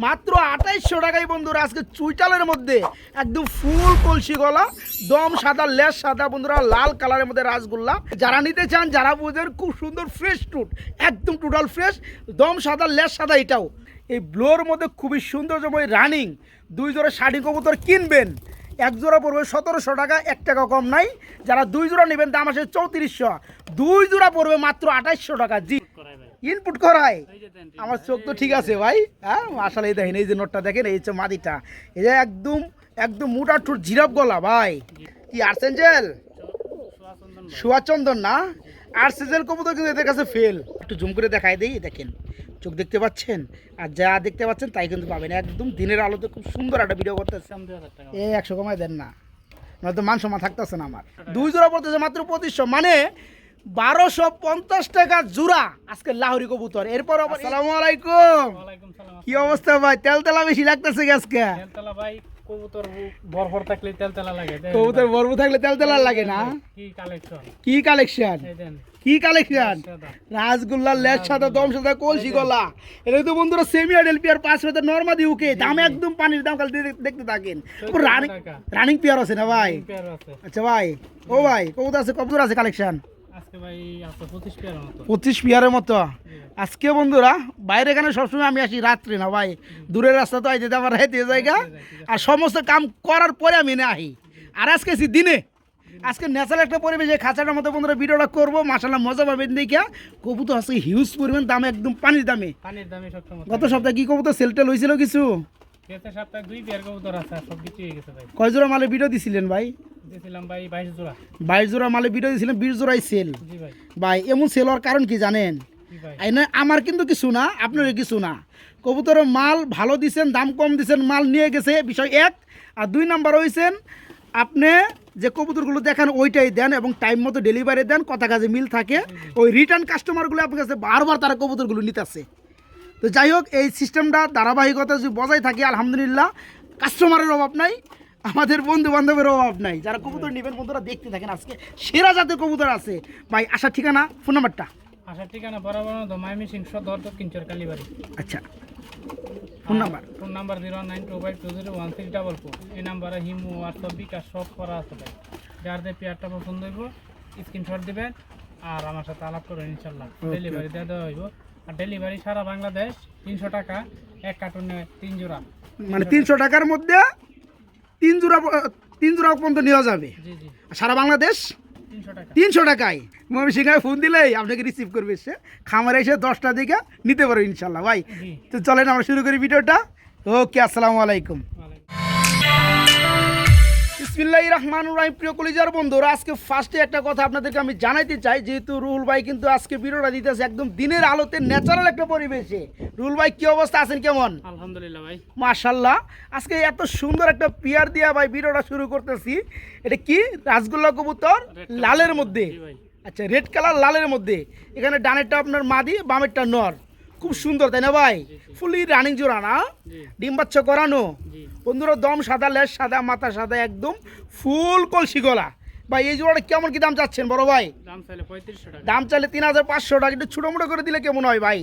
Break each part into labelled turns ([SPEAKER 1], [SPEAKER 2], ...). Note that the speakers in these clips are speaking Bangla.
[SPEAKER 1] মাত্র 2800 টাকায় বন্ধুরা আজকে চুইটালের মধ্যে একদম ফুল কলসি গলা দম সাদা লেস সাদা বন্ধুরা লাল কালারের মধ্যে রাসগোল্লা যারা নিতে চান যারা বোঝেন খুব সুন্দর ফ্রেশ টুট একদম টোটাল ফ্রেশ দম সাদা লেস সাদা এটাও এই ব্লোর মধ্যে খুবই সুন্দর যেমন রানিং 2 জোড়া শাড়ি কবুতর কিনবেন এক জোড়া পড়বে 1700 টাকা 1 টাকা কম নাই যারা 2 জোড়া নেবেন দাম আসে 3400 2 জোড়া পড়বে মাত্র 2800 টাকা জি ইনপুট করায় আমার চোখ তো ঠিক আছে ভাই হ্যাঁ আসলে দেখেন এই যে নোটটা দেখেন এই হচ্ছে মাদিটা এই যে একদম একদম মোটা ঠোঁট জিরাফ গলা ভাই কি আর্সেঞ্জেল সুয়াচন্দন না আর্সেঞ্জেল কবুতর কিন্তু এদের কাছে ফেল একটু জুম করে দেখাই দিই দেখেন চোখ দেখতে পাচ্ছেন আর যা দেখতে পাচ্ছেন তাই কিন্তু পাবেন একদম দিনের আলোতে খুব সুন্দর একটা ভিডিও করতেছে এই 100 কমায় দেন না নয়তো মান সম্মান থাকতেছে না আমার 2 জোড়া পড়তেছে মাত্র 2500 মানে 1250 টাকা জোড়া আজকে লাহোরি কবুতর এরপর আসসালামু আলাইকুম কি অবস্থা ভাই তেলতেলা বেশি লাগতেছে আজকে
[SPEAKER 2] তেলতেলা ভাই কবুতর ভরভর থাকলে তেলতেলা লাগে
[SPEAKER 1] কবুতর ভরভর থাকলে তেলতেলা লাগে না কি কালেকশন কি কালেকশন রাসগোল্লা লেজ সাদা দম সাদা কলসি গলা এটা তো বন্ধুরা সেমি আইডেল পিয়ার 5 ফেদার নরমাদি ওকে দাম একদম পানির দাম খালি দেখতে থাকেন রানিং পিয়ার আছে না ভাই আচ্ছা ভাই ও ভাই কবুতর আছে কবুতর আছে কালেকশন
[SPEAKER 2] আজকে ভাই আছে 25
[SPEAKER 1] পিয়ারের মতো আজকে বন্ধুরা বাইরে এখানে সবসময় আমি আসি রাত্রে না ভাই দূরের রাস্তা তো আইতে আমার রাইতে জায়গা আর সমস্ত কাম করার পরে আমি না আহি আর আজকে দিনে আজকে ন্যাচারাল একটা পরিবেশে খাঁচাটার মতো বন্ধুরা ভিডিওটা করবো মাশাআল্লাহ মজা পাবেন দেখা কবুতর আজকে হিউজ পরিমাণ দাম একদম পানির দামে গত সপ্তাহে কি কবুতর সেলটেল হয়েছিল কিছু
[SPEAKER 2] গত সপ্তাহে 2 পেয়ার কবুতর আছে সব কিছু হয়ে গেছে ভাই
[SPEAKER 1] কয় জোড়া মালে ভিডিও দিছিলেন ভাই
[SPEAKER 2] দিছিলাম ভাই
[SPEAKER 1] 22 জোড়া মালে ভিডিও দিছিলেন 20 জোড়াই সেল
[SPEAKER 2] জি ভাই
[SPEAKER 1] ভাই এমন সেল হওয়ার কারণ কি জানেন আমার কিন্তু কিছু না আপনারও কিছু না কবুতরের মাল ভালো দিচ্ছেন দাম কম দিচ্ছেন মাল নিয়ে গেছে বিষয় 1 আর 2 নাম্বার হয়েছেন আপনি যে কবুতরগুলো দেখান ওইটাই দেন এবং টাইম মতো ডেলিভারি দেন কথা কাজে মিল থাকে ওই রিটার্ন কাস্টমারগুলো আপনার কাছে বারবার তারা কবুতরগুলো নিতেছে তো যাই হোক এই সিস্টেমটা ধারাবাহিকতা যদি বজায় থাকে আলহামদুলিল্লাহ কাস্টমারের অভাব নাই আমাদের বন্ধু বান্ধবের অভাব নাই যারা কবুতর নেবেন বন্ধুরা দেখতে থাকেন আজকে সেরা জাতের কবুতর আছে ভাই আসার ঠিকানা ফোন নাম্বারটা
[SPEAKER 2] আসার ঠিকানা বরাবর দমাইমি সিং সদর দক্ষিণচর কালীবাড়ি
[SPEAKER 1] আচ্ছা ফোন নাম্বার
[SPEAKER 2] 092520134 এই নাম্বারে হিমু হোয়াটসঅ্যাপ বিকাশ সব করা আছে ভাই যার যে পেয়ারটা পছন্দ হইব স্ক্রিনশট দিবেন আর আমার সাথে আলাপ করবেন ইনশাআল্লাহ ডেলিভারি দিয়ে দেওয়া হইব আর ডেলিভারি সারা বাংলাদেশ 300 টাকা এক কার্টুনে 3 জোড়া
[SPEAKER 1] মানে 300 টাকার মধ্যে 3 জোড়া পর্যন্ত নেওয়া যাবে
[SPEAKER 2] জি জি
[SPEAKER 1] সারা বাংলাদেশ 300 টাকায় ময়মনসিংহে ফোন দিলেই আপনাকে রিসিভ করবে সে খামারে এসে 10টা দিকে নিতে পারো ইনশাল্লাহ ভাই তো চলেন আমরা শুরু করি ভিডিওটা ওকে আসসালামু আলাইকুম বিসমিল্লাহির রহমানির রহিম প্রিয় কলিজার বন্ধুরা আজকে ফার্স্টে একটা কথা আপনাদেরকে আমি জানাইতে চাই যেহেতু রুহুল ভাই কিন্তু আজকে ভিডিওটা দিতেছে একদম দিনের আলোতে ন্যাচারাল একটা পরিবেশে রুহুল ভাই কি অবস্থা আছেন কেমন
[SPEAKER 2] আলহামদুলিল্লাহ ভাই
[SPEAKER 1] মাশাআল্লাহ আজকে এত সুন্দর একটা পিয়ার দিয়া ভাই ভিডিওটা শুরু করতেছি এটা কি রাসগোল্লা কবুতর লালের মধ্যে আচ্ছা রেড কালার লালের মধ্যে এখানে ডানেরটা আপনার মাদি বামেরটা নর খুব সুন্দর তাই না ভাই ফুলি রানিং জোড়া না ডিম বাচ্চা করানো বন্ধুরা দম সাদা লেজ সাদা মাথা সাদা একদম ফুল কলসি গলা ভাই এই জোড়াটা কেমন কি দাম চাচ্ছেন বড় ভাই দাম চাইলে 3500 টাকা একটু ছোটো মোটো করে দিলে কেমন হয় ভাই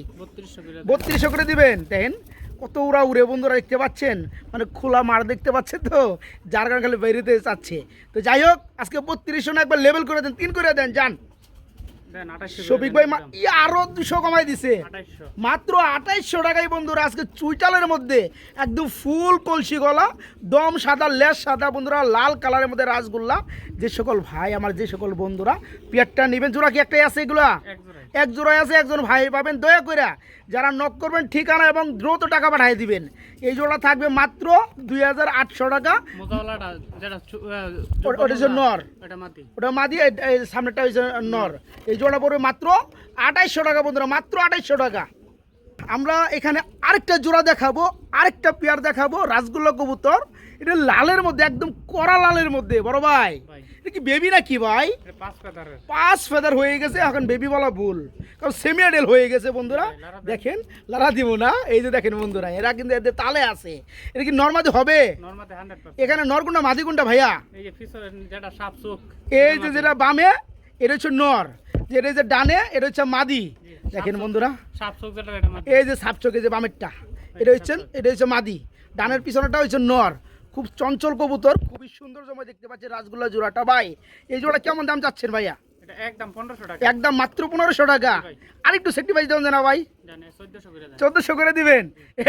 [SPEAKER 1] 3200 করে দিবেন দেখেন কত উড়া উড়ে বন্ধুরা দেখতে পাচ্ছেন মানে খোলা মার দেখতে পাচ্ছেন তো যার কারণে খালি বেরিয়ে চাচ্ছে তো যাই হোক আজকে 3200 না একবার লেভেল করে দেন 3 করে দেন যান শফিক ভাই আরো 200 কমাই দিছে মাত্র 2800 টাকায় বন্ধুরা আজকে চুইটালের মধ্যে একদম ফুল কলসি গলা দম সাদা লেজ সাদা বন্ধুরা লাল কালারের মধ্যে রাসগোল্লা যে সকল ভাই আমার যে সকল বন্ধুরা পেয়ারটা নেবেন জোড়া কি একটাই আছে এগুলা এক জোড়ায় আছে একজন ভাই পাবেন দয়া করে যারা নক করবেন ঠিকানা এবং দ্রুত টাকা পাঠিয়ে দিবেন এই জোড়া থাকবে মাত্র 2800 টাকা ওটা হচ্ছে নর ওটা মাদি সামনেটা হচ্ছে নর এই জোড়া পড়বে মাত্র 2800 টাকা বন্ধুরা মাত্র 2800 টাকা আমরা এখানে আরেকটা জোড়া দেখাবো আরেকটা পেয়ার দেখাবো রাসগোল্লা কবুতর এটা লালের মধ্যে একদম কড়া লালের মধ্যে বড় ভাই এটা কি বেবি নাকি ভাই 5 ফেদার হয়ে গেছে এখন বেবি বলা ভুল কারণ সেমি আইডেল হয়ে গেছে বন্ধুরা দেখেন লারা দিব না এই যে দেখেন বন্ধুরা এরা কিন্তু এদের তালে আছে এটা কি নরমাদি হবে এখানে নরগুন্ডা মাদি কোনটা ভাইয়া এই যে যেটা বামে এটা হচ্ছে নর যেটা যে ডানে এটা হচ্ছে মাদি দেখেন বন্ধুরা এই যে সাপ চোখে যে বামেরটা এটা হচ্ছে মাদি, ডানের পিছনেটা হচ্ছে নর। খুব চঞ্চল কবুতর, খুবই সুন্দর জমা দেখতে পাচ্ছি রাসগোল্লা জোড়াটা ভাই। এই জোড়া কেমন দাম চাচ্ছেন ভাইয়া?
[SPEAKER 2] এটা একদম 1500 টাকা।
[SPEAKER 1] একদম মাত্র 1500 টাকা। আরেকটু সেক্টিফাইস দেন না ভাই?
[SPEAKER 2] জানেন 1400 করে দেন।
[SPEAKER 1] 1400 করে দিবেন।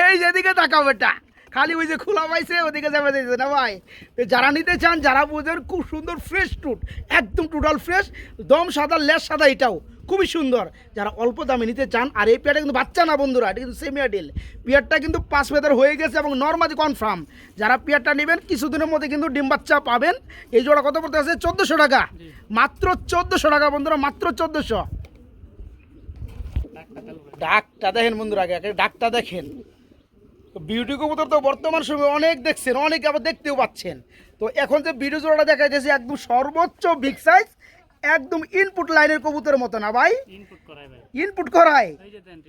[SPEAKER 1] এই যেদিকে তাকাও বেটা, খালি ওই যে খোলা পাইছে ওদিকে যাবে দিয়েছে না ভাই। তো যারা নিতে চান, যারা বুঝেন, খুব সুন্দর ফ্রেশ টুট, একদম টোটাল ফ্রেশ, দম সাদা, লেস সাদা, এটাও খুবই সুন্দর। যারা অল্প দামে নিতে চান, আর এই পেয়ারটা কিন্তু বাচ্চা না বন্ধুরা, এটা কিন্তু সেমি আডেল পেয়ারটা, কিন্তু 5 ফেদার হয়ে গেছে এবং নর্মালি কনফার্ম। যারা পেয়ারটা নেবেন কিছুদিনের মধ্যে কিন্তু ডিম বাচ্চা পাবেন। এই জোড়া কত পড়তে আছে? 1400 টাকা, মাত্র 1400 টাকা বন্ধুরা, মাত্র 1400। ডাকটা দেখেন বন্ধুরা, আগে ডাকটা দেখেন। বিউটি কবুতর তো বর্তমান সময়ে অনেক দেখছেন, অনেক আবার দেখতেও পাচ্ছেন। তো এখন যে ভিডিও জোড়াটা দেখা যাচ্ছে একদম সর্বোচ্চ বিগ সাইজ, একদম ইনপুট লাইনের কবুতরের মতো না ভাই? ইনপুট করায়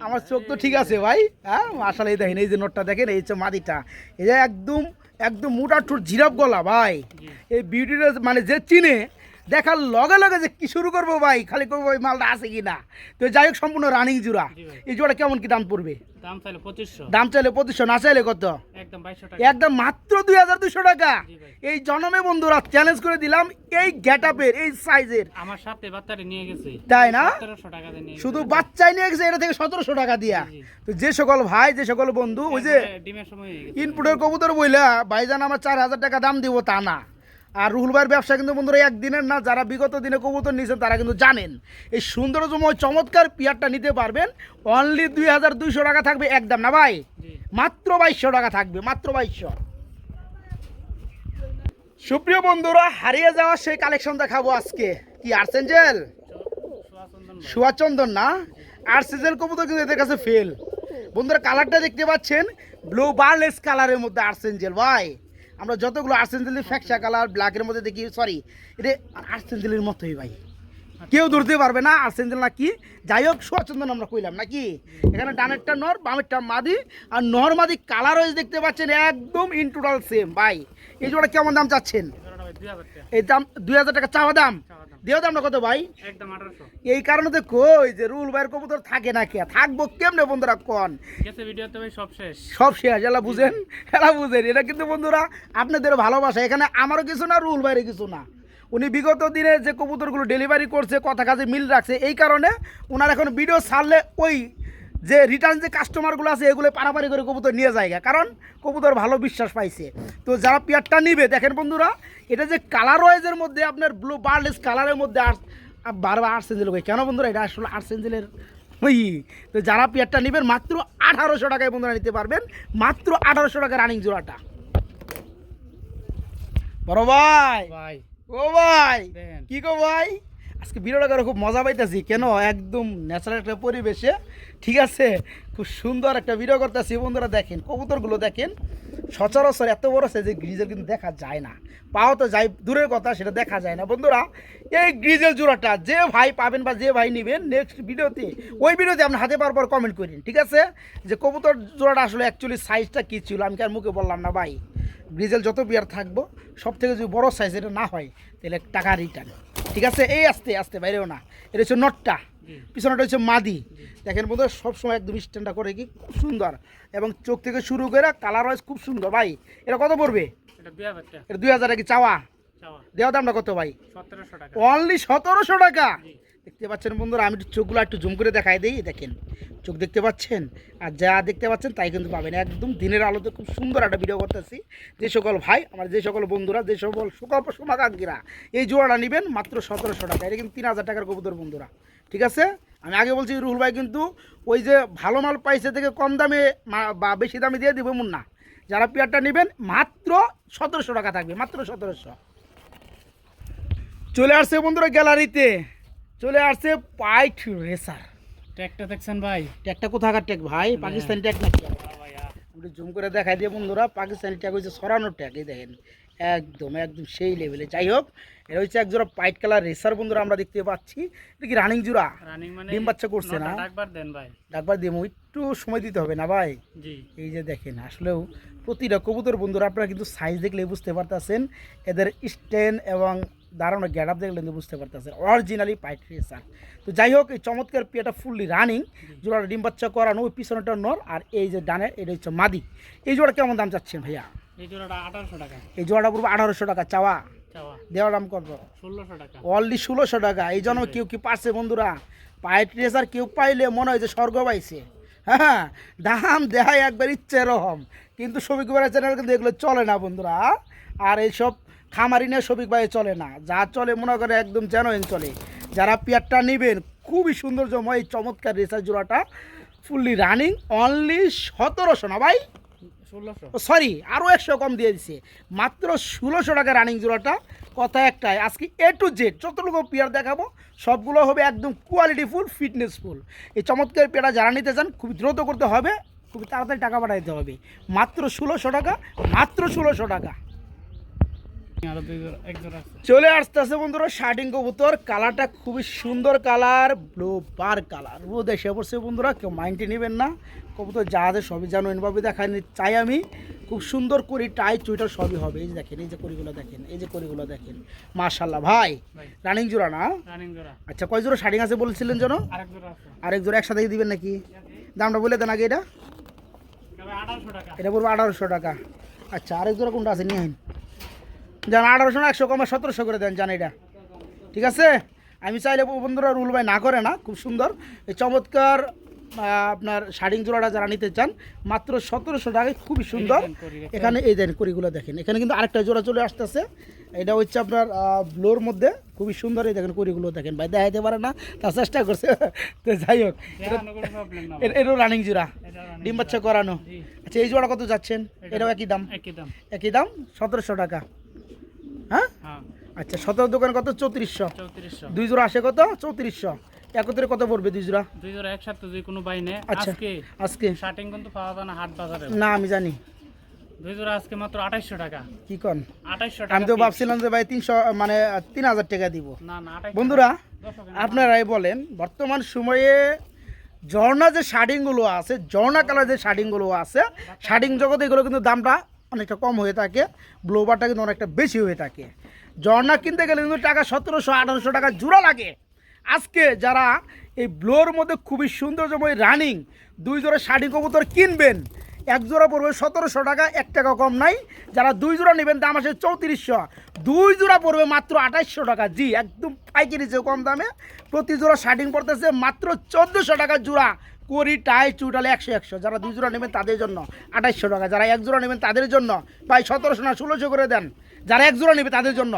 [SPEAKER 1] আমার চোখ তো ঠিক আছে ভাই। হ্যাঁ আসলে এই দেখেন, এই যে নোটটা দেখেন, এই হচ্ছে মাদিটা, এই যে একদম একদম মোটা ঠোঁট, জিরাফ গলা ভাই। এই বিউটিটা মানে যে চিনে, দেখার লগে লগে যে কি শুরু করবো ভাই, খালি করবো ওই মালটা আছে কি না। তো যাই হোক, সম্পূর্ণ রানিং জোড়া। এই জোড়া কেমন কি দাম পড়বে?
[SPEAKER 2] দাম চাইলে 2500।
[SPEAKER 1] দাম চাইলে 2500, না চাইলে কত?
[SPEAKER 2] একদম 2200 টাকা।
[SPEAKER 1] একদম মাত্র 2200 টাকা। এই জনমে বন্ধুরা চ্যালেঞ্জ করে দিলাম, এই গেটআপের, এই সাইজের।
[SPEAKER 2] আমার সাথে বাচ্চারে নিয়ে গেছে,
[SPEAKER 1] তাই না?
[SPEAKER 2] 1700 টাকা দিয়ে নিয়ে
[SPEAKER 1] শুধু বাচ্চাই নিয়ে গেছে, এটা থেকে 1700 টাকা দিয়া। তো যে সকল ভাই, যে সকল বন্ধু ওই যে
[SPEAKER 2] ডিমের সময়
[SPEAKER 1] ইনপুটের কবুতর বইলা ভাইজান আমার 4000 টাকা দাম দিব, তা না। আর রুহুল ভাইয়ের ব্যবসা কিন্তু বন্ধুরা একদিনের না, যারা বিগত দিনে কবুতর নিয়েছেন তারা কিন্তু জানেন। এই সুন্দরতম চমৎকার পেয়ারটা নিতে পারবেন অনলি 2200 টাকা থাকবে একদম, না ভাই? মাত্র 2200 টাকা থাকবে, মাত্র 2200। সুপ্রিয় বন্ধুরা, হারিয়ে যাওয়া সেই কালেকশন দেখাবো আজকে। কি আর্সেঞ্জেল, সুয়াচন্দন না? আর্সেঞ্জেল কবুতর কিন্তু এদের কাছে ফেল বন্ধুরা। কালারটা দেখতে পাচ্ছেন, ব্লু বার্লেস কালারের মধ্যে আর্সেঞ্জেল ভাই। আমরা যতগুলো আর্সেঞ্জেলের ফ্যাকশা কালার ব্ল্যাকের মধ্যে দেখি, সরি এটা আর্সেঞ্জেলের মতোই ভাই, কেউ ধরতে পারবে না আর্সেঞ্জেল না কি। যাই হোক, সুয়াচন্দন আমরা কইলাম নাকি। এখানে ডানেরটা নর, বামেরটা মাদি, আর নর মাদি কালার ওয়াইজ দেখতে পাচ্ছেন একদম ইন টোটাল সেম ভাই। এই জোড়া কেমন দাম চাচ্ছেন? এই দাম 2000 টাকা চাওয়া দাম। দেওয়া দামটা কত ভাই?
[SPEAKER 2] একদম 1800।
[SPEAKER 1] এই কারণে তো কই যে রুল ভাইয়ের কবুতর থাকে না, কে থাকবো কেমনে বন্ধুরা কোন?
[SPEAKER 2] গেছে ভিডিওতে ভাই সব শেষ,
[SPEAKER 1] সব শেষ। এলা বুঝেন, এলা বুঝেন। এটা কিন্তু বন্ধুরা আপনাদের ভালোবাসা, এখানে আমারও কিছু না, রুল ভাইয়ের কিছু না। উনি বিগত দিনে যে কবুতরগুলো ডেলিভারি করছে, কথা কাজে মিল রাখছে, এই কারণে ওনার এখন ভিডিও ছাড়লে ওই যে রিটার্ন যে কাস্টমারগুলো আছে এগুলো পারাপারি করে কবুতর নিয়ে যায়, কারণ কবুতর ভালো বিশ্বাস পাইছে। তো যারা পেয়ারটা নিবে, দেখেন বন্ধুরা, এটা যে কালার ওয়াইজের মধ্যে আপনার ব্লু বার্লেস কালারের মধ্যে বারবার আর্সেঞ্জেল হয় কেন বন্ধুরা? এটা আসলে আর্সেঞ্জেলের ওই। তো যারা পেয়ারটা নেবেন মাত্র 1800 টাকায় বন্ধুরা নিতে পারবেন, মাত্র 1800 টাকা রানিং জোড়াটা। বড় ভাই, ও ভাই, কি গো ভাই, আজকে ভিডিওটা করে খুব মজা পাইতেছি। কেন? একদম ন্যাচারাল একটা পরিবেশে, ঠিক আছে, খুব সুন্দর একটা ভিডিও করতেছি বন্ধুরা। দেখেন কবুতরগুলো দেখেন, সচরাচর এত বড় সাইজের গ্রিজেল কিন্তু দেখা যায় না, পাওয়া তো যায় দূরের কথা, সেটা দেখা যায় না বন্ধুরা। এই গ্রিজেল জোড়াটা যে ভাই পাবেন বা যে ভাই নেবেন, নেক্সট ভিডিওতে ওই ভিডিওতে আপনার হাতে পাওয়ার পর কমেন্ট করেন, ঠিক আছে, যে কবুতর জোড়াটা আসলে অ্যাকচুয়ালি সাইজটা কী ছিল। আমি কি আর মুখে বললাম না ভাই। গ্রিজেল যত বিয়ার থাকবো, সব থেকে যদি বড় সাইজ এটা না হয় তাহলে টাকা রিটার্ন, ঠিক আছে। এই আস্তে আস্তে বাইরেও না, এটা হচ্ছে নটটা, পিছনটা হচ্ছে মাদি। দেখেন বন্ধুরা, সবসময় একদম স্ট্যান্ডার্ড করে কি খুব সুন্দর, এবং চোখ থেকে শুরু করে কালার ওয়াইজ খুব সুন্দর ভাই। এটা কত পড়বে? এটা 2000 টাকা চাওয়া। দেওয়া দামটা কত ভাই?
[SPEAKER 2] 1700 টাকা,
[SPEAKER 1] অনলি 1700 টাকা। দেখতে পাচ্ছেন বন্ধুরা, আমি একটু চোখগুলো একটু জুম করে দেখাই দিই। দেখেন চোখ দেখতে পাচ্ছেন, আর যা দেখতে পাচ্ছেন তাই কিন্তু পাবেন। একদম দিনের আলোতে খুব সুন্দর একটা ভিডিও করতেছি। যে সকল ভাই আমার, যে সকল বন্ধুরা, যে সকল শুভাকাঙ্ক্ষীরা এই জোড়াটা নেবেন মাত্র 1700 টাকা। এটা কিন্তু 3000 টাকার কবুতর বন্ধুরা, ঠিক আছে। আমি আগে বলছি রুহুল ভাই কিন্তু ওই যে ভালো মাল পাইছে থেকে কম দামে বা বেশি দামে দিয়ে দিব এমন না। যারা পেয়ারটা নেবেন মাত্র 1700 টাকা থাকবে, মাত্র 1700। চলে আসছে বন্ধুরা গ্যালারিতে, চলে আসছে পাইট রেসার।
[SPEAKER 2] ট্যাগটা দেখছেন ভাই?
[SPEAKER 1] ট্যাগটা কোথাকার ট্যাগ ভাই? পাকিস্তানি ট্যাগ নাকি? আমি জুম করে দেখাই দিয়ে বন্ধুরা, পাকিস্তানি ট্যাগ হচ্ছে সরানোর ট্যাগ। এই দেখেন একদম একদম সেই লেভেলে। যাই হোক, এটা হচ্ছে এক জোড়া পাইট কালার রেসার বন্ধুরা, আমরা দেখতে পাচ্ছি। এটা কি রানিং জোড়া?
[SPEAKER 2] রানিং মানে
[SPEAKER 1] ডিম বাচ্চা করছে না?
[SPEAKER 2] ডাকবার দেন ভাই,
[SPEAKER 1] ডাকবার দিয়ে একটু সময় দিতে হবে না ভাই? জি। এই যে দেখেন, আসলেও প্রতিটা কবুতর বন্ধুরা আপনারা কিন্তু সাইজ দেখলে বুঝতে পারতেছেন এদের স্ট্যান্ড এবং দাঁড়ানো গেট আপ দেখলে কিন্তু বুঝতে পারতেছেন অরিজিনালি পাইট রেসার। তো যাই হোক, এই চমৎকার পেয়াটা ফুললি রানিং, জোড়াটা ডিম বাচ্চা করানো, ওই পিছনেটা নর আর এই যে ডানে এটা হচ্ছে মাদি। এই জোড়া কেমন দাম চাচ্ছেন ভাইয়া?
[SPEAKER 2] এই জোড়াটা 1800 টাকা।
[SPEAKER 1] এই জোড়াটা পুরো 1800 টাকা চাওয়া,
[SPEAKER 2] চাওয়া
[SPEAKER 1] দেওয়ার দাম কত?
[SPEAKER 2] 1600 টাকা।
[SPEAKER 1] অনলি 1600 টাকা। এই জন্য কেউ কি পারছে বন্ধুরা? পাইট রেসার কেউ পাইলে মনে হয় যে স্বর্গ পাইছে। হ্যাঁ, দাম দেয় একবার ইচ্ছে রকম, কিন্তু শফিক ভাইয়ের চ্যানেল কিন্তু এগুলো চলে না বন্ধুরা। আর এইসব খামারি নিয়ে শফিক ভাই চলে না, যা চলে মনে করে একদম জেনুইন চলে। যারা পেয়ারটা নেবেন খুবই সৌন্দর্যময় এই চমৎকার রেসার জোড়াটা ফুললি রানিং, অনলি 1700 না ভাই,
[SPEAKER 2] 1600।
[SPEAKER 1] সরি আরও 100 কম দিয়ে দিছে, মাত্র 1600 টাকা রানিং জোড়াটা। কথা একটাই, আজকে এ টু জেড যতটুকু পেয়ার দেখাবো সবগুলো হবে একদম কোয়ালিটিফুল, ফিটনেসফুল। এই চমৎকার পেয়ারটা যারা নিতে চান খুবই দ্রুত করতে হবে, খুবই তাড়াতাড়ি টাকা পাঠাইতে হবে। মাত্র 1600 টাকা, মাত্র 1600 টাকা।
[SPEAKER 2] আর এক জোড়া আছে।
[SPEAKER 1] চলে আসতেছে বন্ধুরা শার্টিং কবুতর, কালারটা খুবই সুন্দর কালার, ব্লু বার কালার। রোদ এসে পড়ছে বন্ধুরা, কেউ মাইন্ডে নেবেন না। কবুতর যা আছে সবই জানুইনভাবে দেখাই চাই আমি, খুব সুন্দর করে টাই চুইটার সবই হবে। এই যে দেখেন, এই যে করিগুলো দেখেন, এই যে করিগুলো দেখেন, মাশাআল্লাহ ভাই রানিং জোড়া না?
[SPEAKER 2] রানিং জোড়া।
[SPEAKER 1] আচ্ছা, কয় জোড়া শার্টিং আছে বলছিলেন যেন?
[SPEAKER 2] আরেক জোড়া আছে।
[SPEAKER 1] আরেক জোড়া একসাথে দিবেন নাকি? দামটা বলে দেন আগে। এটা
[SPEAKER 2] 1800 টাকা।
[SPEAKER 1] এটা পড়বে 1800 টাকা। আচ্ছা, আরেক জোড়া কোনটা আছে নিয়ে জান? 1800 না, 100 কমে 1700 করে দেন জান। এটা ঠিক আছে। আমি চাইলে বন্ধুরা রুল ভাই না করে না, খুব সুন্দর এই চমৎকার আপনার শাড়িং জোড়াটা যারা নিতে চান মাত্র 1700 টাকায়, খুবই সুন্দর। এখানে এই দেন করিগুলো দেখেন, এখানে কিন্তু আরেকটা জোড়া চলে আসতেছে। এটা হচ্ছে আপনার ব্লোর মধ্যে, খুবই সুন্দর। এই দেখেন করিগুলো দেখেন, ভাই দেখাইতে পারে না, তার চেষ্টা করছে। তো যাই হোক, এটাও রানিং জোড়া, ডিম বাচ্চা করানো। আচ্ছা, এই জোড়া কত যাচ্ছেন? এটাও একই দাম? একই দাম 1700 টাকা। হ্যাঁ, আচ্ছা, 17 দোকান কত? 3400। দুই জোড়া আসে কত? 3400। একত্রে কত পড়বে দুই জোড়া?
[SPEAKER 2] দুই জোড়া একসাথে যদি কোনো বাই নেয়
[SPEAKER 1] আচ্ছা, আজকে
[SPEAKER 2] শার্টিং কিন্তু পাওয়া যায় না হাট বাজারে।
[SPEAKER 1] না আমি জানি।
[SPEAKER 2] দুই জোড়া আজকে মাত্র 2800 টাকা।
[SPEAKER 1] কি কোন?
[SPEAKER 2] 2800 টাকা।
[SPEAKER 1] আমি তো ভাবছিলাম যে ভাই 300 মানে 3000 টাকা দিব।
[SPEAKER 2] না না, 2800
[SPEAKER 1] বন্ধুরা আপনারাই বলেন, বর্তমান সময়ে ঝর্ণা যে শার্টিংগুলো আছে, ঝর্ণা কালার যে শার্টিংগুলো আছে, শার্টিং জগতে এগুলো কিন্তু দামটা অনেকটা কম হয়ে থাকে, ব্লোবারটা কিন্তু অনেকটা বেশি হয়ে থাকে। ঝর্ণা কিনতে গেলে কিন্তু টাকা 1700-1800 টাকা জোড়া লাগে। আজকে যারা এই ব্লোর মধ্যে খুবই সৌন্দর্যময় রানিং দুই জোড়া শার্টিং কবুতর কিনবেন, এক জোড়া পড়বে 1700 টাকা, 1 টাকা কম নাই। যারা দুই জোড়া নেবেন দাম আসে 3400, দুই জোড়া পড়বে মাত্র 2800 টাকা। জি, একদম পাইকারি চেয়ে কম দামে প্রতি জোড়া শার্টিং পড়তেছে মাত্র 1400 টাকা জোড়া। করি টাই চুটালে 100-100। যারা দুই জোড়া নেবেন তাদের জন্য 2800 টাকা, যারা এক জোড়া নেবেন তাদের জন্য ভাই 1700 না 1600 করে দেন। যারা এক জোড়া নেবে তাদের জন্য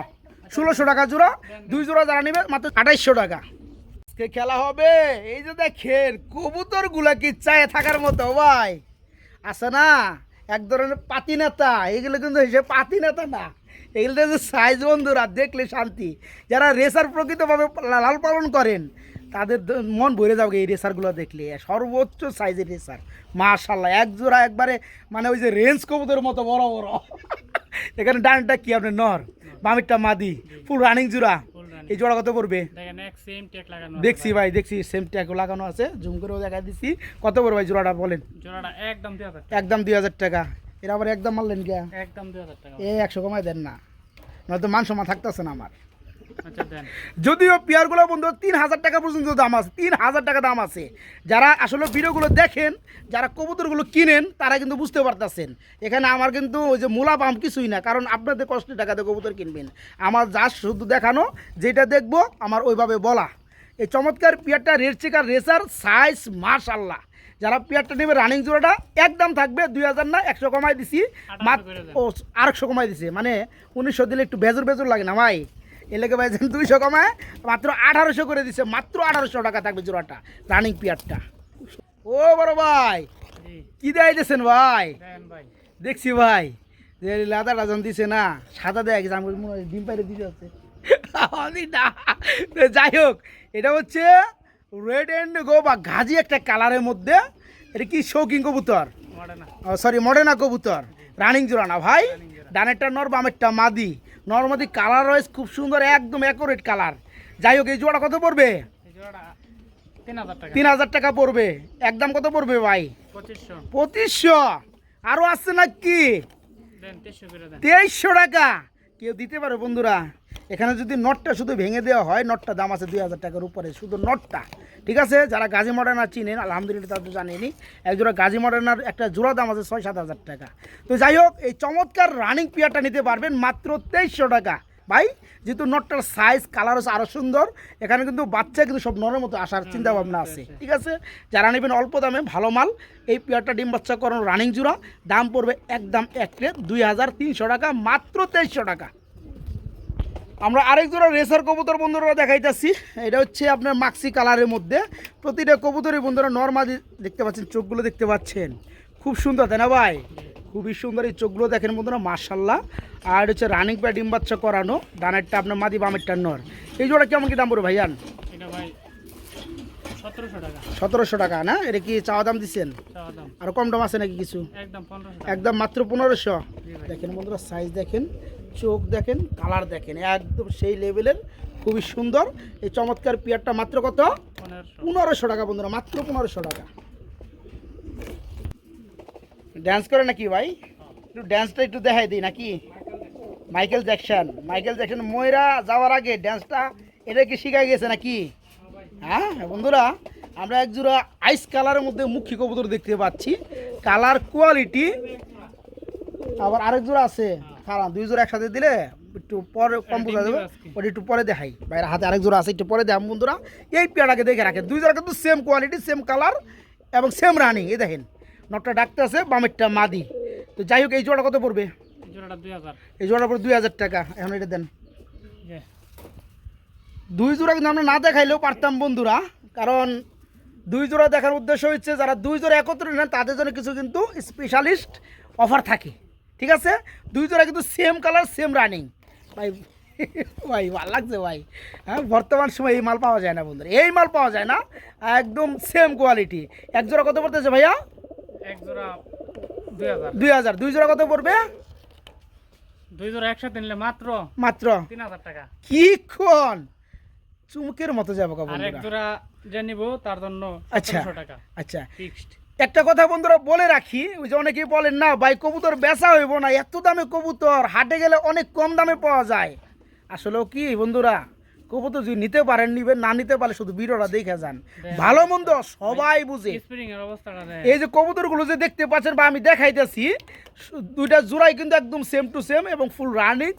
[SPEAKER 1] 1600 টাকা জোড়া, দুই জোড়া যারা নেবে মাত্র 2800 টাকা। আজকে খেলা হবে। এই যে দেখেন কবুতরগুলা কি চায় থাকার মতো ভাই, আছে না এক ধরনের পাতি নেতা। এগুলো কিন্তু সে পাতি নেতা না, এগুলো যে সাইজ বন্ধুরা দেখলে শান্তি। যারা রেসার প্রকৃতভাবে লাল পালন করেন তাদের মন ভরে যাবে এই রেসারগুলো দেখলে। সর্বোচ্চ সাইজের রেসার মাশাআল্লাহ, এক জোড়া একবারে মানে ওই যে রেঞ্জ কবুতরের মতো বড় বড়। এখানে ডানটা কি আপনার নর, বামিরটা মাদি, ফুল রানিং জোড়া। এই জোড়া কত পড়বে? দেখছি ভাই, দেখছি সেম ট্যাগ লাগানো আছে, জুম করেও দেখা দিচ্ছি। কত পড়বে ভাই জোড়াটা বলেন?
[SPEAKER 2] জোড়াটা একদম 2000।
[SPEAKER 1] একদম 2000 টাকা। এর আবার একদম মারলেন কে?
[SPEAKER 2] একদম 2000 টাকা।
[SPEAKER 1] 100 কমায় দেন না, নয়তো মান সম্মান থাকতেছে না আমার।
[SPEAKER 2] আচ্ছা দেন।
[SPEAKER 1] যদিও পেয়ারগুলো বন্ধু 3000 টাকা পর্যন্ত দাম আছে, 3000 টাকা দাম আছে। যারা আসলে ভিডিওগুলো দেখেন, যারা কবুতরগুলো কিনেন তারা কিন্তু বুঝতে পারতেছেন। এখানে আমার কিন্তু ওই যে মূলা পাম কিছুই না, কারণ আপনাদের কষ্টের টাকাতে কবুতর কিনবেন। আমার যা শুধু দেখানো, যেটা দেখবো আমার ওইভাবে বলা। এই চমৎকার পেয়ারটা রেড চেকার রেসার সাইজ মাশাআল্লাহ। যারা পেয়ারটা নেবে রানিং জোড়াটা একদম থাকবে 2000 না, 100 কমাই দিছি মাত্র। ও 800 কমাই দিছে, মানে 1900 দিলে একটু বেজর বেজর লাগে না ভাই, এলাকা ভাই 200 কমায় মাত্র 1800 করে দিছে। মাত্র 1800 টাকা থাকবে জোড়াটা রানিং পেয়ারটা। ও বড় ভাই কি দেখাইতেছেন ভাই? দেখছি ভাই যে লাদা রাজন দিছে না, সাদা দেয় ডিম পাইরে দিতে হচ্ছে। যাই হোক, এটা হচ্ছে রেড অ্যান্ড গো বা ঘাজি একটা কালারের মধ্যে। এটা কি শৌকিং কবুতর, সরি মডেনা কবুতর, রানিং জোড়া না ভাই? ডানেরটা নর, বামেরটা মাদি। নর্মাদি কালার রয়েছে খুব সুন্দর, একদম অ্যাকুরেট কালার। যাই হোক, এই জোড়া কত পড়বে? 3000 টাকা পড়বে। একদম কত পড়বে ভাই? 2500। আরো আসছে নাকি? 2300 টাকা। কেউ দিতে পারো বন্ধুরা? এখানে যদি নটটা শুধু ভেঙে দেওয়া হয়, নটটা দাম আছে 2000 টাকার উপরে, শুধু নটটা। ঠিক আছে, যারা গাজী মডার্নার চিনেন আলহামদুলিল্লাহ তারা তো জানেনি, একজোড়া গাজী মডার্নার একটা জোড়া দাম আছে 6-7 হাজার টাকা। তো যাই হোক, এই চমৎকার রানিং পেয়ারটা নিতে পারবেন মাত্র 2300 টাকা ভাই। যেহেতু নটটার সাইজ কালার হচ্ছে আরও সুন্দর, এখানে কিন্তু বাচ্চা কিন্তু সব নরের মতো আসার চিন্তা ভাবনা আছে। ঠিক আছে, যারা নেবেন অল্প দামে ভালো মাল, এই পেয়ারটা ডিম বাচ্চা করানো রানিং জোড়া, দাম পড়বে একদম এক প্লেট 2300 টাকা, মাত্র 2300 টাকা। আমরা আরেক জোড়া রেসার কবুতর বন্ধুরা দেখাইতেছি। এটা হচ্ছে আপনার মাক্সি কালারের মধ্যে, প্রতিটা কবুতরের বন্ধুরা নর্মাদি দেখতে পাচ্ছেন, চোখগুলো দেখতে পাচ্ছেন খুব সুন্দর, তাই না ভাই? খুবই সুন্দর এই চোখগুলো দেখেন বন্ধুরা, মাশাল্লাহ। আর এটা হচ্ছে রানিং প্যাড ডিম বাচ্চা করানো, ডানেরটা আপনার মাদি বামেরটা নর। এই জোড়া কেমন কি দাম পড়বে ভাইয়ান?
[SPEAKER 2] এটা ভাই 1700 টাকা।
[SPEAKER 1] 1700 টাকা না? এটা কি চাওয়া দাম দিচ্ছেন?
[SPEAKER 2] চাওয়া দাম
[SPEAKER 1] আর কম দাম আছে নাকি কিছু?
[SPEAKER 2] একদম 1500
[SPEAKER 1] একদম মাত্র 1500।
[SPEAKER 2] জি ভাই।
[SPEAKER 1] দেখেন বন্ধুরা, সাইজ দেখেন, চোখ দেখেন, কালার দেখেন, একদম সেই লেভেলের, খুবই সুন্দর। এই চমৎকার পেয়ারটা মাত্র কত? 1500 টাকা বন্ধুরা, মাত্র 1500 টাকা। ড্যান্স করে নাকি ভাই? একটু ড্যান্সটা একটু দেখাই দিই নাকি? মাইকেল জ্যাকসন ময়রা যাওয়ার আগে ড্যান্সটা এটা কি শিখাই গেছে নাকি? হ্যাঁ বন্ধুরা, আমরা এক জোড়া আইস কালারের মধ্যে মুখী কবুতর দেখতে পাচ্ছি, কালার কোয়ালিটি। আবার আরেক জোড়া আছে, কারণ দুই জোড়া একসাথে দিলে একটু পরে কম বোঝা যাবে, ওটা একটু পরে দেখাই। বাইরে হাতে আরেক জোড়া আছে, একটু পরে দেখাম বন্ধুরা। এই পেয়ারটাকে দেখে রাখেন, দুই জোড়া কিন্তু সেম কোয়ালিটি, সেম কালার এবং সেম রানিং। এই দেখেন নটটা ডাকতে আছে, বামেরটা মাদি। তো যাই হোক, এই জোড়াটা কত পড়বে?
[SPEAKER 2] এই জোড়াটা 2000।
[SPEAKER 1] এই জোড়াটা পড়বে 2000 টাকা। এখন এটা দেন।
[SPEAKER 2] জি।
[SPEAKER 1] দুই জোড়া কিন্তু আমরা না দেখাইলেও পারতাম বন্ধুরা, কারণ দুই জোড়া দেখার উদ্দেশ্য হচ্ছে যারা দুই জোড়া একত্রে নেন তাদের জন্য কিছু কিন্তু স্পেশালিস্ট অফার থাকে। ঠিক আছে, দুই জোড়া কিন্তু সেম কালার সেম রানিং ভাই। ভাই ভালো লাগছে ভাই। হ্যাঁ, বর্তমান সময় এই মাল পাওয়া যায় না বন্ধুরা, এই মাল পাওয়া যায় না, একদম সেম কোয়ালিটি। এক জোড়া কত পড়তেছে ভাইয়া?
[SPEAKER 2] এক জোড়া 2000।
[SPEAKER 1] 2000। দুই জোড়া কত পড়বে?
[SPEAKER 2] দুই জোড়া একসাথে নিলে মাত্র
[SPEAKER 1] মাত্র
[SPEAKER 2] 3000 টাকা।
[SPEAKER 1] কি কোন চুমকের মতো যাবো
[SPEAKER 2] আর এক
[SPEAKER 1] বন্ধুরা।
[SPEAKER 2] জোড়া যে নিব তার জন্য
[SPEAKER 1] আচ্ছা
[SPEAKER 2] 1700 টাকা
[SPEAKER 1] আচ্ছা,
[SPEAKER 2] ফিক্সড।
[SPEAKER 1] একটা কথা বন্ধুরা বলে রাখি, ওই যে অনেকেই বলেন না ভাই কবুতর বেচা হইব না, এত দামে কবুতর হাটে গেলে অনেক কম দামে পাওয়া যায়। আসলেও কি বন্ধুরা, কবুতর যদি নিতে পারেন নিবেন, না নিতে পারলে শুধু ভিডিওটা দেখে যান, ভালো মন্দ সবাই বুঝে।
[SPEAKER 2] স্প্রিং এর অবস্থাটা
[SPEAKER 1] এই যে কবুতরগুলো যে দেখতে পাচ্ছেন বা আমি দেখাইতেছি, দুইটা জোড়াই কিন্তু একদম সেম টু সেম এবং ফুল রানিং,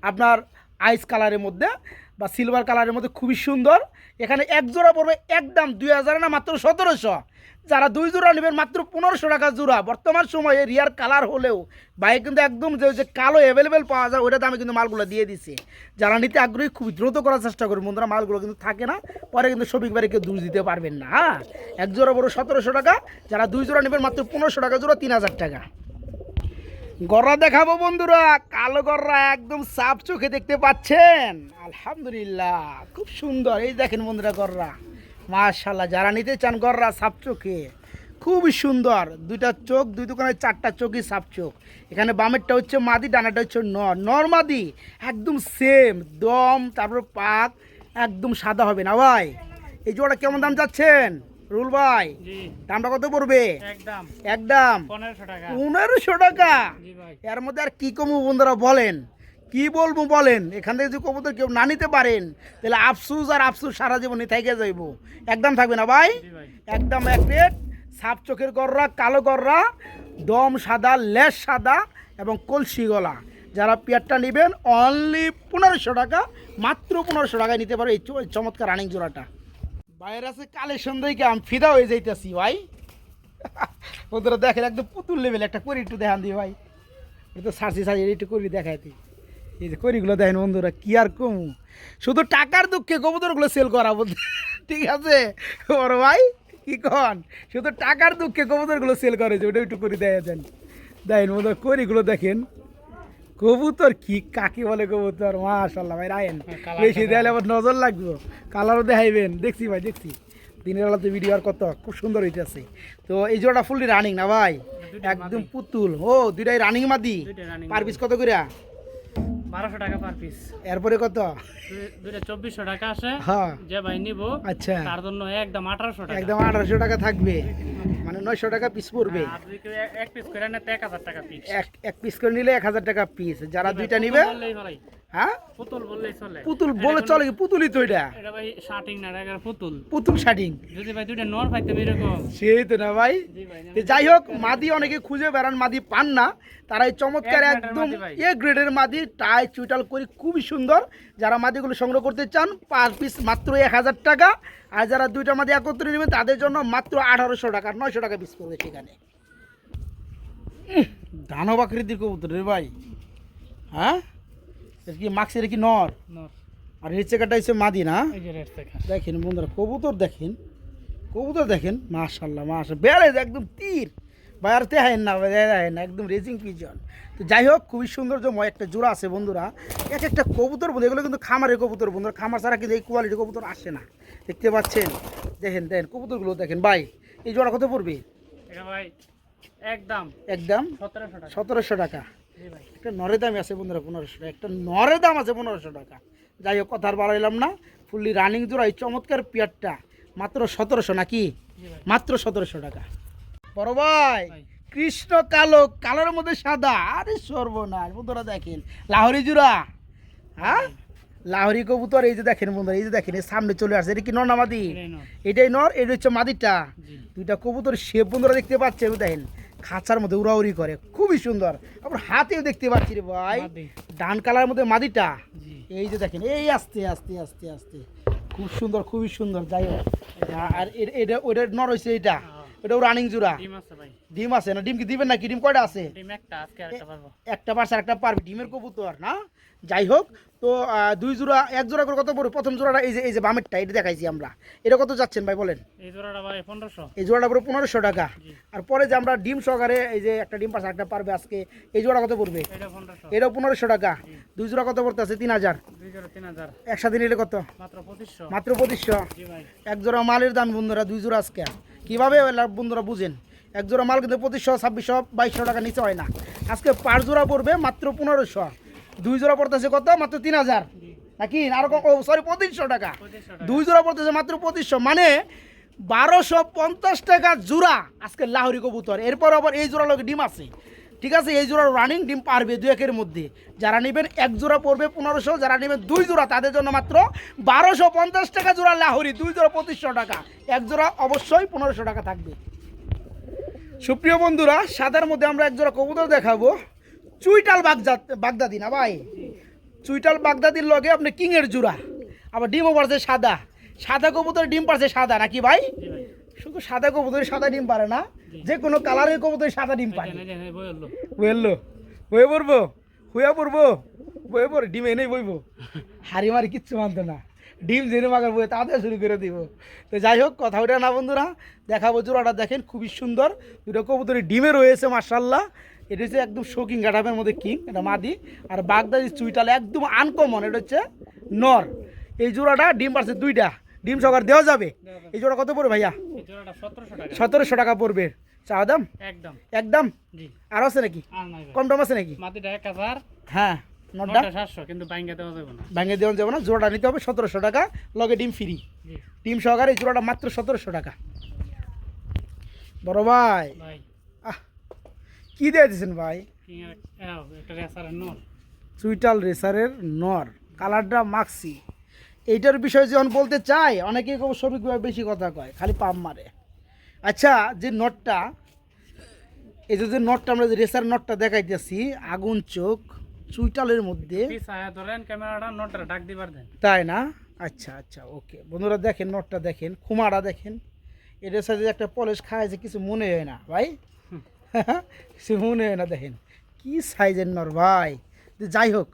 [SPEAKER 1] আপনার আইস কালারের মধ্যে বা সিলভার কালারের মধ্যে, খুবই সুন্দর। এখানে এক জোড়া পড়বে একদম 2000 না, মাত্র 1700। যারা দুই জোড়া নেবেন মাত্র 1500 টাকা জোড়া। বর্তমান সময়ে রিয়ার কালার হলেও বাইক কিন্তু একদম যে কালো অ্যাভেলেবেল পাওয়া যায়, ওইটা দামে কিন্তু মালগুলো দিয়ে দিছে। যারা নিতে আগ্রহী খুব দ্রুত করার চেষ্টা করবেন বন্ধুরা, মালগুলো কিন্তু থাকে না, পরে কিন্তু শপিং বাড়ি কেউ দূর দিতে পারবেন না। হ্যাঁ, এক জোড়া বড় 1700 টাকা, যারা দুই জোড়া নেবেন মাত্র 1500 টাকা জোড়া, 3000 টাকা। গররা দেখাবো বন্ধুরা, কালো গররা একদম সাফ চোখে দেখতে পাচ্ছেন, আলহামদুলিল্লাহ খুব সুন্দর। এই দেখেন বন্ধুরা গররা, মাশাআল্লাহ। যারা নিতে চান গররা সাফ চোখে, খুবই সুন্দর, দুইটা চোখ, দুই দোকানে চারটা চোখই সাফ চোখ। এখানে বামেরটা হচ্ছে মাদি, ডানাটা হচ্ছে নর মাদি, একদম সেম দম, তারপর পাক একদম সাদা হবে না ভাই। এই জোড়া কেমন দাম যাচ্ছেন রুল ভাই?
[SPEAKER 2] জি।
[SPEAKER 1] দামটা কত পড়বে?
[SPEAKER 2] একদম
[SPEAKER 1] একদম
[SPEAKER 2] 1500 টাকা।
[SPEAKER 1] 1500 টাকা।
[SPEAKER 2] জি ভাই।
[SPEAKER 1] এর মধ্যে আর কি কমু বন্ধুরা বলেন, কি বলবো বলেন? এখান থেকে যদি কবুতর কেউ না নিতে পারেন তাহলে আফসুস আর আফসুস সারা জীবনে থেকে যাইব। একদম থাকবে না ভাই,
[SPEAKER 2] জি ভাই।
[SPEAKER 1] একদম এক প্লেট সাপ চোখের গররা, কালো গররা, দম সাদা, লেজ সাদা এবং কলসি গলা। যারা পেয়ারটা নেবেন অনলি 1500 টাকা, মাত্র 1500 টাকায় নিতে পারো এই চমৎকার রানিং জোড়াটা। বাইরে আছে কালেকশন দেখে আমি ফিদা হয়ে যাইতেছি ভাই। ওদের দেখেন একদম পুতুল লেভেল, একটা করি একটু দেখান দিই ভাই। এটা সার্চি সার্চি একটু করি দেখাই দিই। এই যে করিগুলো দেখেন বন্ধুরা, কি আর কম, শুধু টাকার দুঃখে কবুতরগুলো সেল করা বলতে। ঠিক আছে ওর ভাই, কি কন, শুধু টাকার দুঃখে কবুতরগুলো সেল করে, যে ওটা একটু করে দেয় দেন। দেখেন বন্ধুরা করিগুলো দেখেন, কবুতর কি কাকে বলে কবুতর, মাশাআল্লাহ ভাই। রায়েন বেশি দেয়ালে আবার নজর লাগবে, কালারও দেখাইবেন। দেখছি ভাই দেখছি, দিনের বেলাতে ভিডিও আর কত খুব সুন্দর হইতেছে। তো এই জোড়াটা ফুললি রানিং না ভাই, একদম পুতুল। ও দুইটাই রানিং মাদি, পার পিস কত করে?
[SPEAKER 2] 1200 টাকা পার পিস।
[SPEAKER 1] এরপরে কত?
[SPEAKER 2] দুইটা 2400 টাকা আসে।
[SPEAKER 1] হ্যাঁ
[SPEAKER 2] যে ভাই নিব
[SPEAKER 1] আচ্ছা,
[SPEAKER 2] তার জন্য একদম 1800 টাকা।
[SPEAKER 1] একদম 1800 টাকা থাকবে, মানে 900 টাকা পিস পড়বে।
[SPEAKER 2] আর যদি কেউ এক পিস করে নেয় 1000 টাকা পিস।
[SPEAKER 1] এক পিস করে নিলে 1000 টাকা পিস। যারা দুইটা নিবে, হ্যাঁ
[SPEAKER 2] পুতুল বললেই চলে।
[SPEAKER 1] পুতুল বলে চলে কি? পুতুলই তো এটা,
[SPEAKER 2] এটা ভাই শার্টিং না, এটা পুতুল।
[SPEAKER 1] পুতুল শাটিং।
[SPEAKER 2] যদি ভাই দুইটা নর পাইতাম এরকম।
[SPEAKER 1] সেই তো না ভাই।
[SPEAKER 2] জি ভাই।
[SPEAKER 1] তো যাই হোক, মাদি অনেকে খুঁজে বেড়ান, মাদি পান না, তারা এই চমৎকার
[SPEAKER 2] এক
[SPEAKER 1] একদম
[SPEAKER 2] মাদি ভাই।
[SPEAKER 1] এ গ্রেডের মাদি টাই চুইটাল করি খুবই সুন্দর। যারা মাদিগুলো সংগ্রহ করতে চান পার পিস মাত্র 1000 টাকা, আর যারা দুইটা মাদি একত্রে নেবেন তাদের জন্য মাত্র 1800 টাকা, 900 টাকা পিস পড়বে সেখানে। দানব আকৃতির কবুতর রে ভাই। হ্যাঁ, এর কি মাক্স, এর কি নর,
[SPEAKER 2] নর।
[SPEAKER 1] আর রেড চেকারটা হচ্ছে মাদি না?
[SPEAKER 2] এই যে রেড চেকার।
[SPEAKER 1] দেখেন বন্ধুরা, কবুতর দেখেন, কবুতর দেখেন, মাশাল্লাহ মাশাল্লাহ, বেড়ে একদম তীর ভাই, আর দেখেন না ভাই, দেখেন না, একদম রেজিং পিজন। তো যাই হোক, খুবই সৌন্দর্যময় একটা জোড়া আছে বন্ধুরা। এক একটা কবুতর বন্ধু, এগুলো কিন্তু খামারের কবুতর বন্ধুরা, খামার ছাড়া কিন্তু এই কোয়ালিটি কবুতর আসে না। দেখতে পাচ্ছেন, দেখেন দেখেন কবুতরগুলো দেখেন ভাই। এই জোড়া কত পড়বে?
[SPEAKER 2] এটা ভাই একদম
[SPEAKER 1] একদম
[SPEAKER 2] 1700 টাকা।
[SPEAKER 1] 1700 টাকা।
[SPEAKER 2] জি ভাই।
[SPEAKER 1] একটা নরের দাম আছে বন্ধুরা 1500 টাকা, একটা নরের দাম আছে 1500 টাকা। যাই হোক, কথা আর বাড়াইলাম না, ফুললি রানিং জোড়া এই চমৎকার পেয়ারটা মাত্র 1700 নাকি?
[SPEAKER 2] জি ভাই।
[SPEAKER 1] মাত্র 1700 টাকা। বড় ভাই,
[SPEAKER 2] ভাই।
[SPEAKER 1] কৃষ্ণ কালো, কালোর মধ্যে সাদা, আরে সর্বনাশ বন্ধুরা, দেখেন লাহোরি জোড়া। হ্যাঁ, লাহোরি কবুতর। এই যে দেখেন বন্ধুরা, এই যে দেখেন, এর সামনে চলে আসছে। এটা কি নর না মাদি?
[SPEAKER 2] এটাই নর।
[SPEAKER 1] এটাই নর, এটা হচ্ছে মাদিটা।
[SPEAKER 2] জি।
[SPEAKER 1] দুইটা কবুতর শেপ বন্ধুরা দেখতে পাচ্ছেন, দেখেন খাঁচার মধ্যে উড়াউড়ি করে, খুবই সুন্দর। আবার হাতেও দেখতে পাচ্ছি রে ভাই,
[SPEAKER 2] মাদি।
[SPEAKER 1] ডান কালার মধ্যে মাদিটা।
[SPEAKER 2] জি।
[SPEAKER 1] এই যে দেখেন, এই আস্তে আস্তে আস্তে আস্তে, খুব সুন্দর, খুবই সুন্দর। যাই হোক, আর এটা ওইটা নর হয়েছে, এইটা এটাও রানিং জোড়া।
[SPEAKER 2] ডিম আছে ভাই।
[SPEAKER 1] ডিম আছে না? ডিম কি দিবেন নাকি? ডিম কয়টা আছে?
[SPEAKER 2] ডিম একটা, আজকে আরেকটা পারবো।
[SPEAKER 1] একটা পারছে, একটা পারবে, ডিমের কবুতর না? যাই হোক, তো দুই জোড়া, এক জোড়া করে কত পড়বে? প্রথম জোড়াটা এই যে বামেরটা, এটা দেখাইছি আমরা, এটা কত যাচ্ছেন ভাই বলেন?
[SPEAKER 2] এই জোড়াটা ভাই 1500।
[SPEAKER 1] এই জোড়াটা পড়বে 1500 টাকা।
[SPEAKER 2] জি।
[SPEAKER 1] আর পরে যে আমরা ডিম সহকারে, এই যে একটা ডিম পারছে, একটা পারবে আজকে, এই জোড়া কত পড়বে?
[SPEAKER 2] এটা 1500।
[SPEAKER 1] এটাও 1500 টাকা। দুই জোড়া কত পড়তে আছে? 3000।
[SPEAKER 2] দুই জোড়া 3000।
[SPEAKER 1] একসাথে নিলে কত?
[SPEAKER 2] মাত্র 2500।
[SPEAKER 1] মাত্র 2500।
[SPEAKER 2] জি ভাই।
[SPEAKER 1] এক জোড়া মালের দাম বন্ধুরা, দুই জোড়া আজকে কীভাবে বন্ধুরা বুঝেন? এক জোড়া মাল কিন্তু 2500, 2600, 2200 টাকা নিচে হয় না। আজকে 5 জোড়া পড়বে মাত্র 1500। দুই জোড়া পড়তেছে কত? মাত্র 3000 নাকি? আরো সরি 2500 টাকা।
[SPEAKER 2] 2500 টাকা।
[SPEAKER 1] দুই জোড়া পড়তেছে মাত্র 2500, মানে 1250 টাকা জোড়া আজকে লাহোরি কবুতর। এরপর আবার এই জোড়া লোক ডিম আছে, ঠিক আছে? এই জোড়া রানিং ডিম পারবে 2-1 মধ্যে। যারা নেবেন এক জোড়া পড়বে 1500, যারা নেবেন দুই জোড়া তাদের জন্য মাত্র 1250 টাকা জোড়া লাহোরি, দুই জোড়া 2500 টাকা, এক জোড়া অবশ্যই 1500 টাকা থাকবে। সুপ্রিয় বন্ধুরা, সাদার মধ্যে আমরা এক জোড়া কবুতর দেখাবো, চুইটাল বাগদাদি না ভাই? চুইটাল বাগদাদির লগে আপনি কিংয়ের জোড়া, আবার ডিমও পারছে সাদা, সাদা কবুতর ডিম পারছে সাদা নাকি ভাই?
[SPEAKER 2] জি ভাই।
[SPEAKER 1] শুধু সাদা কবুতরের সাদা ডিম পারে না, যে কোনো কালারের কবুতরের সাদা ডিম পারে।
[SPEAKER 2] এই বই হলো।
[SPEAKER 1] বুঝলো? হয়ে পড়বো, হইয়া পড়বো, বয়ে পড়ে ডিম এনেই বইবো, হাড়ি মারি কিচ্ছু মানতো না, ডিম জেনে মাগার বয়ে তাড়াতাড়ি শুরু করে দিব। তো যাই হোক, কথা ওটা না বন্ধুরা, দেখাবো জোড়াটা দেখেন, খুবই সুন্দর। দুটো কবুতরের ডিমে রয়েছে মাশাল্লাহ। এটা হচ্ছে একদম শৌকিং গাঠামের মধ্যে কিং, এটা মাদি। আর বাগদাদি চুইটাল একদম আনকমন, এটা হচ্ছে নর। এই জোড়াটা ডিম পারছে দুইটা, ডিম সকার দেওয়া যাবে। এই জোড়া কত পড়বে ভাইয়া?
[SPEAKER 2] এই জোড়াটা 1700 টাকা।
[SPEAKER 1] 1700 টাকা পড়বে। চা দাম
[SPEAKER 2] একদম।
[SPEAKER 1] একদম।
[SPEAKER 2] জি।
[SPEAKER 1] আর আছে নাকি?
[SPEAKER 2] আর নাই ভাই।
[SPEAKER 1] কম দাম আছে নাকি?
[SPEAKER 2] মাটিটা 1000,
[SPEAKER 1] হ্যাঁ, নটটা
[SPEAKER 2] 700, কিন্তু বাইঙ্গা দেওয়া যাবে না।
[SPEAKER 1] ভাঙে দেওয়া যাবে না। জোড়াটা নিতে হবে 1700 টাকা, লগে ডিম ফ্রি।
[SPEAKER 2] জি
[SPEAKER 1] ডিম সহকারে এই জোড়াটা মাত্র 1700 টাকা। বড় ভাই,
[SPEAKER 2] ভাই।
[SPEAKER 1] আহ, কি দিয়ে দিয়েছেন ভাই?
[SPEAKER 2] কিং এর একটা রেসারের নর।
[SPEAKER 1] চুইটাল রেসারের নর, কালারটা মাক্সি। এইটার বিষয়ে যখন বলতে চাই, অনেকে শফিক ভাই বেশি কথা কয়, খালি পাম মারে। আচ্ছা, যে নটটা, এই যে নটটা আমরা যে রেসার নটটা দেখাইতেছি, আগুন চোখ, চুইটালের মধ্যে,
[SPEAKER 2] পিছায়া ধরেন ক্যামেরাটা, নটটা ডাক দিবার দেন।
[SPEAKER 1] তাই না? আচ্ছা আচ্ছা, ওকে বন্ধুরা, দেখেন নটটা দেখেন, খুমাটা দেখেন, এটার সাথে যে একটা পলিশ খাওয়াছে, কিছু মনে হয় না ভাই, কিছু মনে হয় না। দেখেন কি সাইজের নর ভাই। যাই হোক,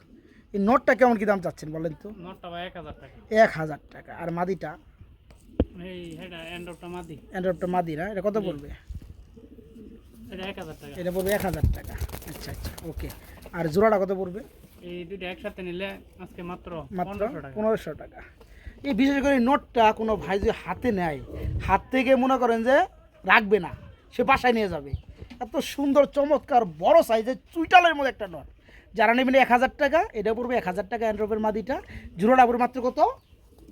[SPEAKER 1] এই নটটা কেমন কি দাম চাচ্ছেন বলেন তো?
[SPEAKER 2] নটটা ভাই 1000 টাকা।
[SPEAKER 1] 1000 টাকা। আর মাদিটা?
[SPEAKER 2] এই হেডা এন্ডটা মাদি।
[SPEAKER 1] অ্যান্ড্রয়েডটা মাদি না? এটা কত পড়বে?
[SPEAKER 2] এটা 1000 টাকা।
[SPEAKER 1] এটা পড়বে 1000 টাকা। আচ্ছা আচ্ছা, ওকে। আর জোড়াটা কত পড়বে?
[SPEAKER 2] এই দুটো একসাথে নিলে আজকে মাত্র
[SPEAKER 1] মাত্র
[SPEAKER 2] 1500 টাকা।
[SPEAKER 1] 1500 টাকা। এই বিশেষ করে এই নোটটা কোনো ভাই যদি হাতে নেয়, হাত থেকে মনে করেন যে রাখবে না, সে বাসায় নিয়ে যাবে। এত সুন্দর চমৎকার বড় সাইজের চুইটালের মধ্যে একটা নোট। যারা নেবেন 1000 টাকা, এটা পড়বে 1000 টাকা অ্যান্ড্রয়েডের মাদিটা। জোড়াটা পড়বে মাত্র কত?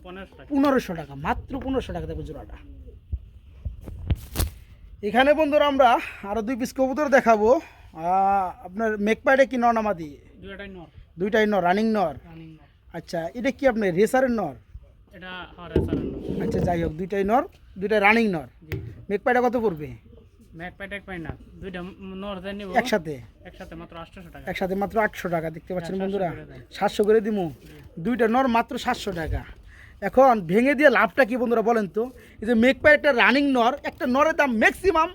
[SPEAKER 2] 1500 টাকা।
[SPEAKER 1] 1500 টাকা, মাত্র 1500 টাকা দেবো জোড়াটা। এখানে বন্ধুরা আমরা আরও 2 পিস কবুতর দেখাবো। আপনার মেকপাইডে কি নর না মাদি?
[SPEAKER 2] দুটাই নর।
[SPEAKER 1] দুইটাই নর, রানিং নর।
[SPEAKER 2] রানিং নর।
[SPEAKER 1] আচ্ছা, এটা কি আপনার রেসারের নর?
[SPEAKER 2] এটা রেসারের নর।
[SPEAKER 1] আচ্ছা, যাই হোক, দুইটাই নর, দুইটাই রানিং নর।
[SPEAKER 2] জি।
[SPEAKER 1] মেঘপাইটা কত পড়বে
[SPEAKER 2] ম্যাকপাই ট্যাকপাই না, দুইটা নর দেন নিব
[SPEAKER 1] একসাথে?
[SPEAKER 2] একসাথে মাত্র 800 টাকা।
[SPEAKER 1] একসাথে মাত্র 800 টাকা। দেখতে পাচ্ছেন
[SPEAKER 2] 700
[SPEAKER 1] বন্ধুরা,
[SPEAKER 2] করে দেন।
[SPEAKER 1] 700 করে দিমু। দুইটা নর মাত্র 700 টাকা। এখন ভেঙে দিয়ে লাভটা কি বন্ধুরা বলেন তো? এই যে মেঘপাই একটা রানিং নর, একটা নরের দাম ম্যাক্সিমাম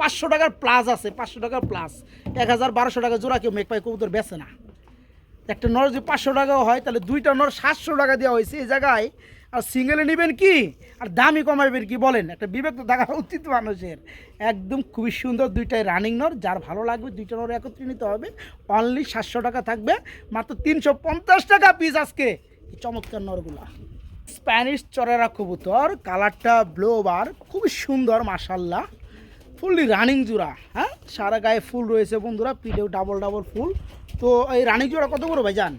[SPEAKER 1] 500 টাকার প্লাস আছে, 500 টাকার প্লাস। 1000-1200 টাকা জোড়া কেউ মেঘপাই কবুতর বেচে না। একটা নর যদি 500 টাকাও হয়, তাহলে দুইটা নর 700 টাকা দেওয়া হয়েছে এই জায়গায়। আর সিঙ্গেলে নেবেন কি আর দামই কমাইবেন কি বলেন? একটা বিবেক তো থাকা উচিত মানুষের। একদম খুবই সুন্দর দুইটাই রানিং নর। যার ভালো লাগবে দুইটা নর একত্রে নিতে হবে। অনলি 700 টাকা থাকবে, মাত্র 350 টাকা পিস আজকে এই চমৎকার নরগুলা। স্প্যানিশ চরেরা কবুতর, কালারটা ব্লু বার, খুবই সুন্দর মাশাল্লাহ। ফুললি রানিং জোড়া, হ্যাঁ, সারা গায়ে ফুল রয়েছে বন্ধুরা, পিঠেও ডাবল ডাবল ফুল। তো এই রানিং জোড়া কত করে ভাইজান?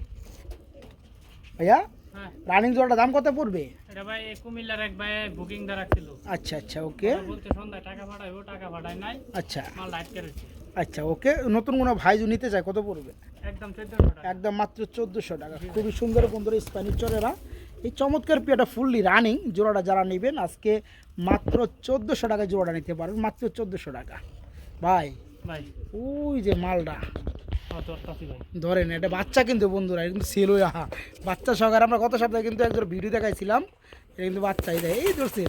[SPEAKER 1] ভাইয়া,
[SPEAKER 2] হ্যাঁ,
[SPEAKER 1] রানিং জোড়াটার দাম কত পড়বে?
[SPEAKER 2] এটা ভাই কুমিল্লার এক ভাই বুকিং দা রাখছিল।
[SPEAKER 1] আচ্ছা আচ্ছা, ওকে।
[SPEAKER 2] বলতে সন্ধ্যায় টাকা পাঠাইবো, টাকা পাঠায় নাই,
[SPEAKER 1] আচ্ছা
[SPEAKER 2] মাল লাইট করেছে।
[SPEAKER 1] আচ্ছা, ওকে। নতুন কোনো ভাই যদি নিতে চায় কত পড়বে?
[SPEAKER 2] একদম 1400 টাকা।
[SPEAKER 1] একদম মাত্র 1400 টাকা। খুবই সুন্দর বন্ধুরা স্প্যানিশ চরেরা। এই চমৎকার পিয়াটা ফুললি রানিং জোড়াটা যারা নেবেন আজকে মাত্র 1400 টাকা জোড়াটা নিতে পারবেন, মাত্র 1400 টাকা। ভাই,
[SPEAKER 2] ভাই
[SPEAKER 1] ওই যে মালটা
[SPEAKER 2] ধরতাছি ভাই।
[SPEAKER 1] ধরেন, এটা বাচ্চা কিন্তু বন্ধুরা, এটা কিন্তু সেল হয়ে আহা বাচ্চা সহকারে। আমরা গত সপ্তাহে কিন্তু একজন ভিডিও দেখাইছিলাম, এটা কিন্তু বাচ্চাই দেয়। এই ধরছে,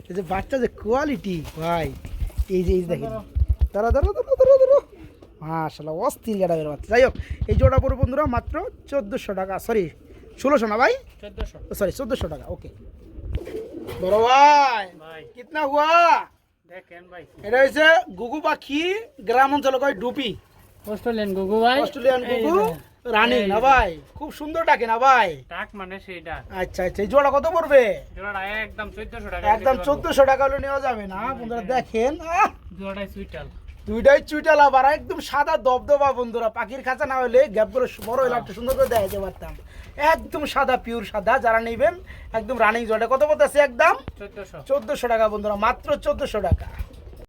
[SPEAKER 1] এই যে বাচ্চা যে কোয়ালিটি ভাই, এই যে দেখেন, দাঁড়া দাঁড়া দাঁড়া দাঁড়া দাঁড়া, মাশাআল্লাহ অস্থির গাড়াবের বাচ্চা। যাই হোক, এই জোড়া পড়বে বন্ধুরা মাত্র 1400 টাকা, সরি 1600 না ভাই,
[SPEAKER 2] 1400
[SPEAKER 1] সরি 1400 টাকা। ওকে বড় ভাই,
[SPEAKER 2] ভাই।
[SPEAKER 1] কিতনা হুয়া?
[SPEAKER 2] দেখেন ভাই,
[SPEAKER 1] এটা হচ্ছে গুগু পাখি, গ্রাম অঞ্চলে কয় ডুপি,
[SPEAKER 2] অস্ট্রেলিয়ান গুগু ভাই,
[SPEAKER 1] অস্ট্রেলিয়ান
[SPEAKER 2] এই
[SPEAKER 1] গুগু
[SPEAKER 2] যে,
[SPEAKER 1] রানিং
[SPEAKER 2] এই
[SPEAKER 1] না
[SPEAKER 2] যে।
[SPEAKER 1] ভাই? খুব সুন্দর ডাকে না ভাই?
[SPEAKER 2] টাক মানে সেই ডাক।
[SPEAKER 1] আচ্ছা আচ্ছা, এই জোড়া কত পড়বে?
[SPEAKER 2] জোড়াটা একদম 1400 টাকা।
[SPEAKER 1] একদম 1400 টাকা হলে নেওয়া যাবে না বন্ধুরা। দেখেন,
[SPEAKER 2] জোড়াটাই সুইটাল।
[SPEAKER 1] দুইটাই চুইটা লাভার, একদম সাদা দবদবা বন্ধুরা। পাখির খাঁচা না হলে গ্যাপগুলো বড় হলে একটু সুন্দর করে দেখাতে পারতাম। একদম সাদা, পিওর সাদা। যারা নেবেন একদম রানিং জোড়াটা কত পড়তেছে? একদম
[SPEAKER 2] 1400।
[SPEAKER 1] 1400 টাকা বন্ধুরা, মাত্র 1400 টাকা।